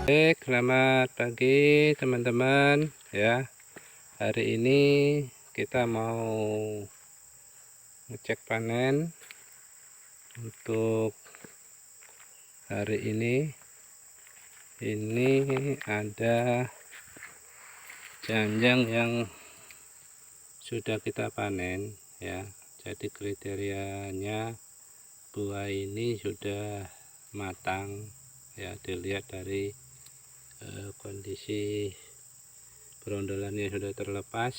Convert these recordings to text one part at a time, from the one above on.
Baik, selamat pagi teman-teman ya. Hari ini kita mau ngecek panen untuk hari ini. Ini ada janjang yang sudah kita panen ya. Jadi kriterianya buah ini sudah matang ya, dilihat dari kondisi berondolannya sudah terlepas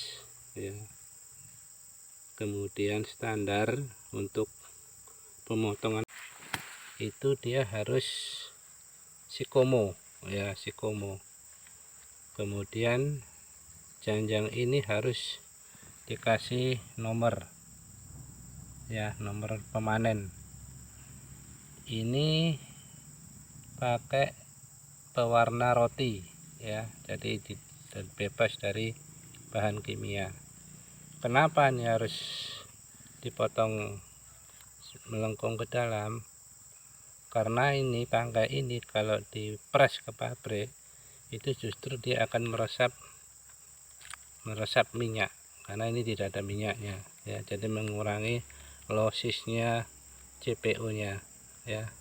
ya. Kemudian standar untuk pemotongan itu dia harus sikomo ya, sikomo. Kemudian janjang ini harus dikasih nomor ya, nomor pemanen. Ini pakai pewarna roti ya, jadi bebas dari bahan kimia. Kenapa ini harus dipotong melengkung ke dalam? Karena ini tangkai ini kalau dipres ke pabrik itu justru dia akan meresap minyak, karena ini tidak ada minyaknya ya, jadi mengurangi lossesnya CPO nya ya,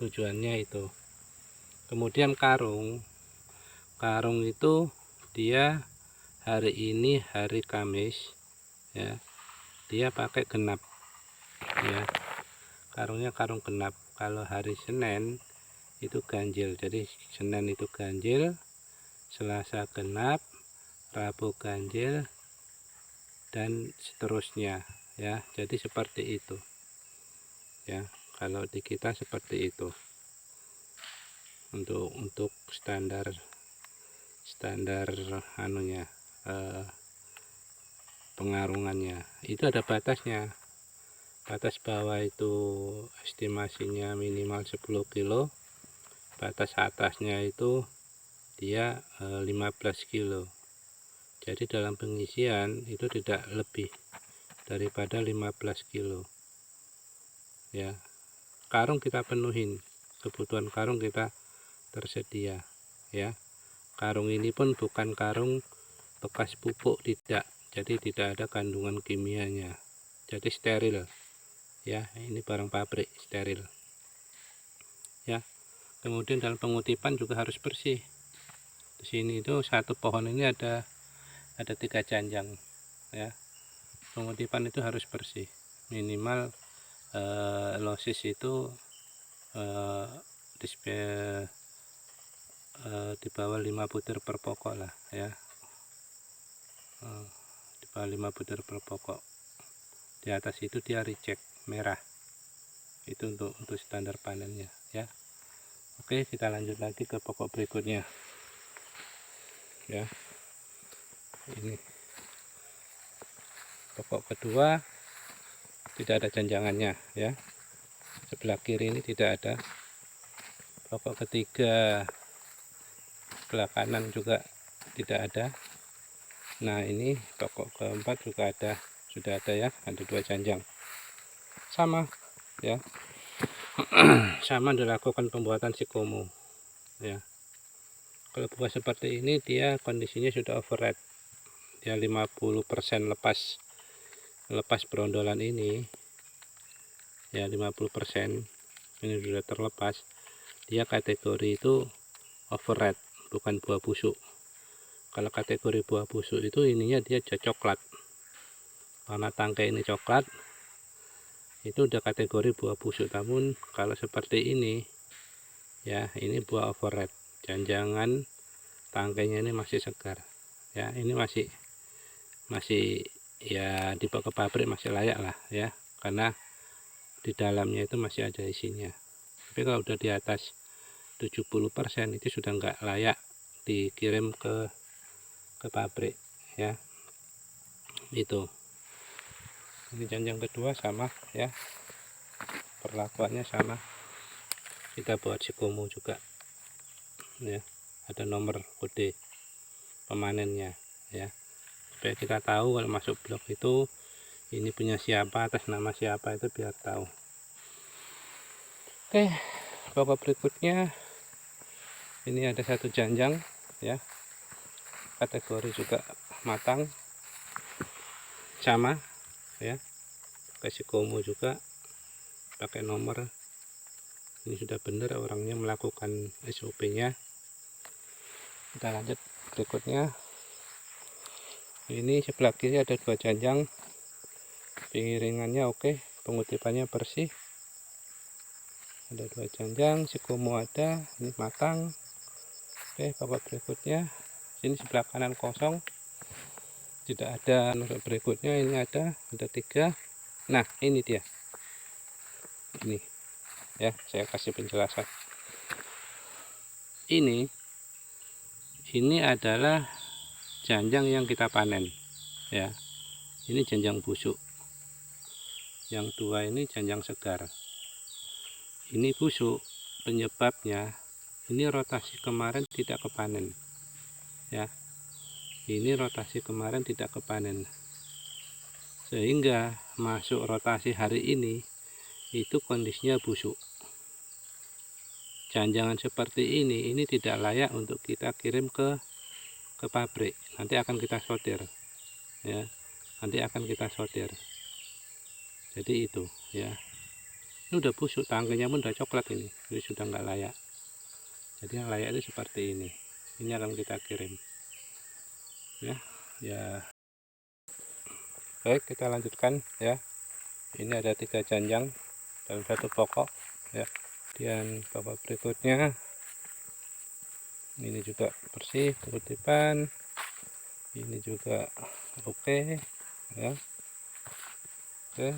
tujuannya itu. Kemudian karung itu dia hari ini hari Kamis ya, dia pakai genap ya, karungnya karung genap. Kalau hari Senin itu ganjil, jadi Senin itu ganjil, Selasa genap, Rabu ganjil, dan seterusnya ya. Jadi seperti itu ya, kalau di kita seperti itu untuk standar anunya, pengarungannya itu ada batasnya. Batas bawah itu estimasinya minimal 10 kilo, batas atasnya itu dia 15 kilo. Jadi dalam pengisian itu tidak lebih daripada 15 kilo ya. Karung kita penuhin, kebutuhan karung kita tersedia ya. Karung ini pun bukan karung bekas pupuk, tidak, jadi tidak ada kandungan kimianya, jadi steril ya. Ini barang pabrik steril ya. Kemudian dalam pengutipan juga harus bersih. Di sini itu satu pohon ini ada 3 janjang ya. Pengutipan itu harus bersih, minimal losis itu di bawah 5 butir per pokok lah ya, di bawah 5 butir per pokok. Di atas itu dia reject merah, itu untuk standar panennya ya. Oke, kita lanjut lagi ke pokok berikutnya ya. Ini pokok kedua, tidak ada janjangannya ya, sebelah kiri ini tidak ada. Pokok ketiga sebelah kanan juga tidak ada. Nah, ini pokok keempat juga sudah ada ya, ada 2 janjang sama ya. Sama dilakukan pembuatan sikomo ya. Kalau buah seperti ini dia kondisinya sudah overripe ya, 50% lepas berondolan ini ya, 50% ini sudah terlepas. Dia kategori itu overripe, bukan buah busuk. Kalau kategori buah busuk itu ininya dia coklat, warna tangkai ini coklat, itu udah kategori buah busuk. Namun kalau seperti ini ya, ini buah overripe, janjangan tangkainya ini masih segar ya. Ini masih ya, dibawa ke pabrik masih layak lah ya, karena di dalamnya itu masih ada isinya. Tapi kalau udah di atas 70% itu sudah enggak layak dikirim ke pabrik ya. Itu ini janjang kedua sama ya, perlakuannya sama, kita buat sikomo juga ya, ada nomor kode pemanennya ya, supaya kita tahu kalau masuk blok itu ini punya siapa, atas nama siapa, itu biar tahu. Oke, pokok berikutnya Ini ada satu janjang ya, kategori juga matang, sama ya, kasih komo juga, pakai nomor. Ini sudah benar orangnya melakukan SOP-nya. Kita lanjut berikutnya. Ini sebelah kiri ada 2 janjang, pengiringannya oke, pengutipannya bersih. Ada 2 janjang, sikomo ada, ini matang. Oke, pokok berikutnya. Ini sebelah kanan kosong, tidak ada. Untuk berikutnya ini ada 3. Nah, ini dia. Ini ya, saya kasih penjelasan. Ini adalah janjang yang kita panen ya. Ini janjang busuk. Yang 2 ini janjang segar. Ini busuk, penyebabnya ini rotasi kemarin tidak kepanen ya. Ini rotasi kemarin tidak kepanen, sehingga masuk rotasi hari ini itu kondisinya busuk. Janjangan seperti ini tidak layak untuk kita kirim ke pabrik. Nanti akan kita sortir ya, nanti akan kita sortir. Jadi itu ya, ini udah busuk, tangkainya pun udah coklat, ini sudah nggak layak. Jadi yang layak itu seperti ini akan kita kirim ya. Baik, kita lanjutkan ya. Ini ada 3 janjang dalam 1 pokok ya. Dan pokok berikutnya ini juga bersih, kutipan ini juga oke ya. Oke,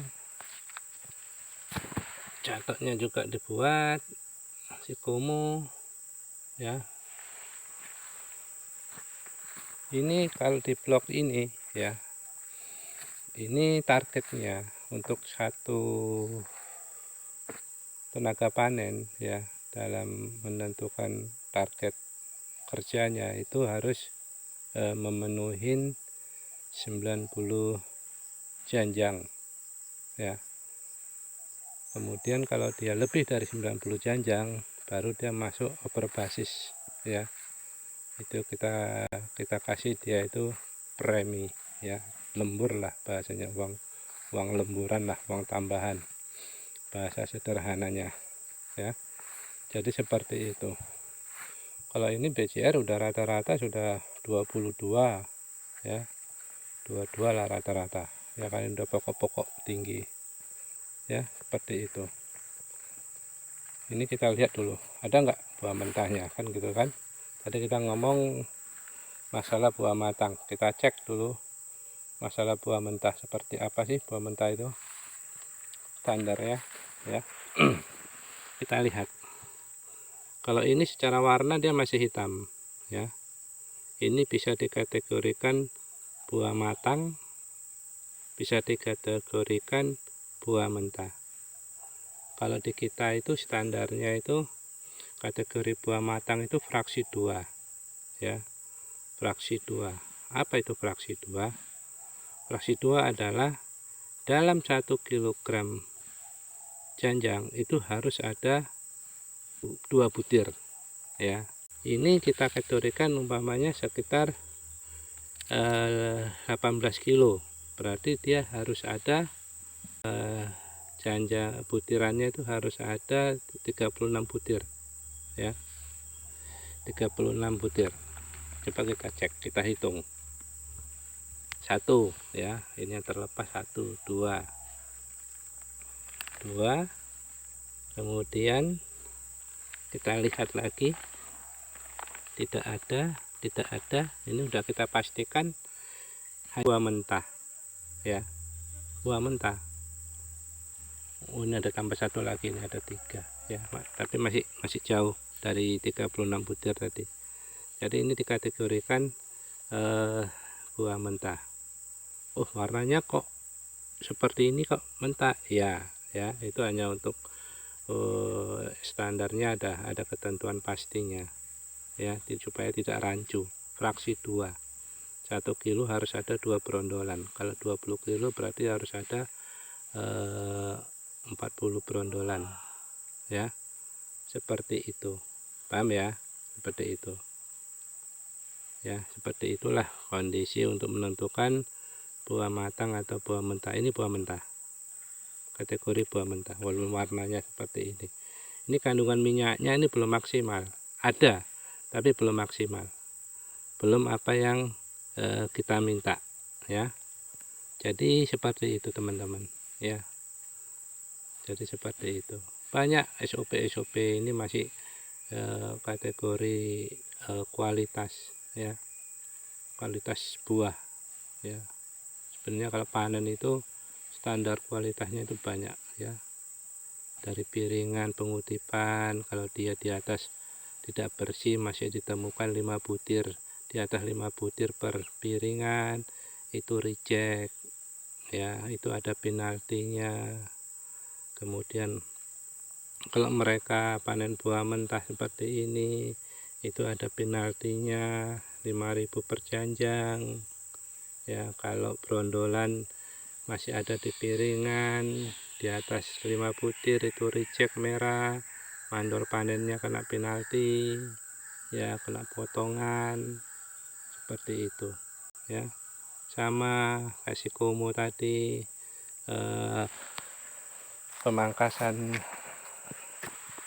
catatnya juga dibuat sikomo ya. Ini kalau di blok ini ya, ini targetnya untuk 1 tenaga panen ya, dalam menentukan target kerjanya itu harus memenuhi 90 janjang ya. Kemudian kalau dia lebih dari 90 janjang baru dia masuk overbasis ya. Itu kita kasih dia itu premi ya, lembur lah bahasanya, uang lemburan lah, uang tambahan bahasa sederhananya ya. Jadi seperti itu. Kalau ini BCR udah rata-rata sudah 22 ya, 22 lah rata-rata ya, kan udah pokok-pokok tinggi ya, seperti itu. Ini kita lihat dulu ada nggak buah mentahnya, kan gitu kan. Tadi kita ngomong masalah buah matang, kita cek dulu masalah buah mentah seperti apa sih buah mentah itu standarnya ya. Kita lihat, kalau ini secara warna dia masih hitam ya, ini bisa dikategorikan buah matang, bisa dikategorikan buah mentah. Kalau di kita itu standarnya itu kategori buah matang itu fraksi 2 ya, fraksi 2. Apa itu fraksi 2? Fraksi 2 adalah dalam 1 kilogram janjang itu harus ada 2 butir ya. Ini kita kategorikan umpamanya sekitar 18 kilo, berarti dia harus ada janjang butirannya itu harus ada 36 butir ya, 36 butir. Coba kita cek, kita hitung 1 ya, ini yang terlepas 1 2, kemudian kita lihat lagi tidak ada, ini udah kita pastikan buah mentah ya, buah mentah. Oh, ini ada tambah 1 lagi, ini ada 3 ya, tapi masih jauh dari 36 butir tadi. Jadi ini dikategorikan buah mentah. Oh, warnanya kok seperti ini kok mentah ya, itu hanya untuk standarnya, ada ketentuan pastinya ya, supaya tidak rancu. Fraksi 2, 1 kilo harus ada 2 brondolan. Kalau 20 kilo berarti harus ada 40 brondolan ya, seperti itu, paham ya. seperti itu ya. Seperti itulah kondisi untuk menentukan buah matang atau buah mentah. Ini buah mentah, kategori buah mentah, walaupun warnanya seperti ini. Ini kandungan minyaknya ini belum maksimal, ada tapi belum maksimal, belum apa yang kita minta ya. Jadi seperti itu teman-teman ya. Jadi seperti itu. Banyak SOP ini masih kategori kualitas ya, kualitas buah ya. Sebenarnya kalau panen itu standar kualitasnya itu banyak ya, dari piringan, pengutipan. Kalau dia di atas tidak bersih masih ditemukan 5 butir, di atas 5 butir per piringan itu reject ya, itu ada penaltinya. Kemudian kalau mereka panen buah mentah seperti ini, itu ada penaltinya 5.000 per janjang ya. Kalau brondolan masih ada di piringan di atas 5 butir itu reject merah, mandor panennya kena penalti ya, kena potongan seperti itu ya. Sama kasih komo tadi, pemangkasan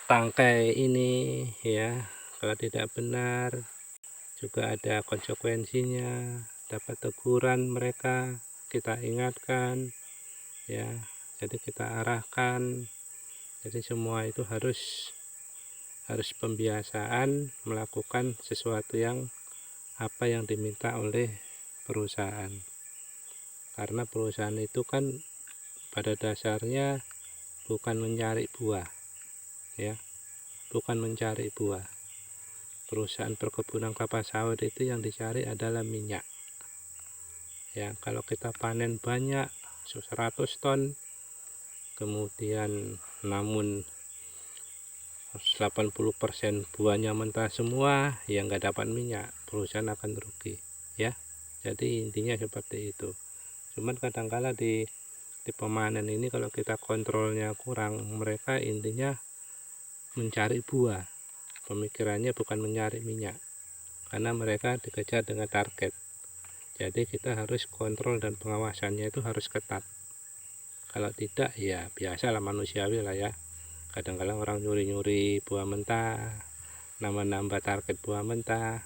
tangkai ini ya, kalau tidak benar juga ada konsekuensinya, dapat teguran mereka, kita ingatkan ya. Jadi kita arahkan. Jadi semua itu harus pembiasaan melakukan sesuatu yang apa yang diminta oleh perusahaan. Karena perusahaan itu kan pada dasarnya bukan mencari buah ya, bukan mencari buah. Perusahaan perkebunan kelapa sawit itu yang dicari adalah minyak ya. Kalau kita panen banyak 100 ton, kemudian namun 80% buahnya mentah semua ya, nggak dapat minyak, perusahaan akan rugi ya. Jadi intinya seperti itu. Cuman kadangkala di pemanen ini kalau kita kontrolnya kurang, mereka intinya mencari buah, pemikirannya bukan mencari minyak, karena mereka dikejar dengan target. Jadi kita harus kontrol dan pengawasannya itu harus ketat. Kalau tidak ya biasalah, manusiawi lah ya. Kadang-kadang orang nyuri-nyuri buah mentah, nambah target buah mentah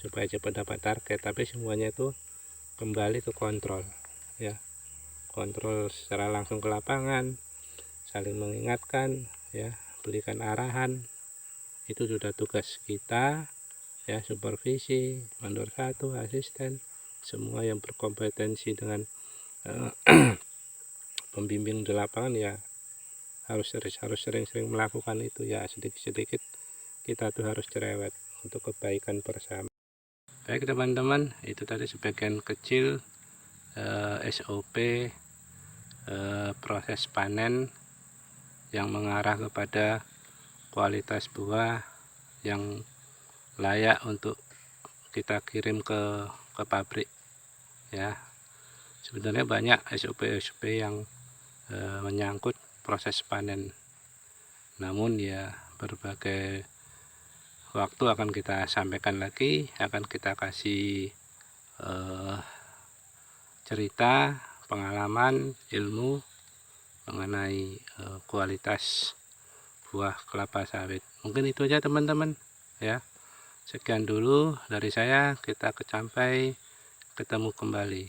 supaya cepat dapat target, tapi semuanya itu kembali ke kontrol ya. Kontrol secara langsung ke lapangan, saling mengingatkan ya, berikan arahan, itu sudah tugas kita ya. Supervisi, mandor 1, asisten, semua yang berkompetensi dengan pembimbing di lapangan ya harus sering-sering melakukan itu ya. Sedikit-sedikit kita tuh harus cerewet untuk kebaikan bersama. Baik teman-teman, itu tadi sebagian kecil SOP proses panen yang mengarah kepada kualitas buah yang layak untuk kita kirim ke pabrik ya. Sebenarnya banyak SOP yang menyangkut proses panen, namun ya berbagai waktu akan kita sampaikan lagi, akan kita kasih cerita, pengalaman, ilmu mengenai kualitas buah kelapa sawit. Mungkin itu aja teman-teman ya. Sekian dulu dari saya, kita sampai ketemu kembali.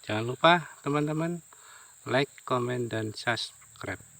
Jangan lupa teman-teman like, komen, dan subscribe.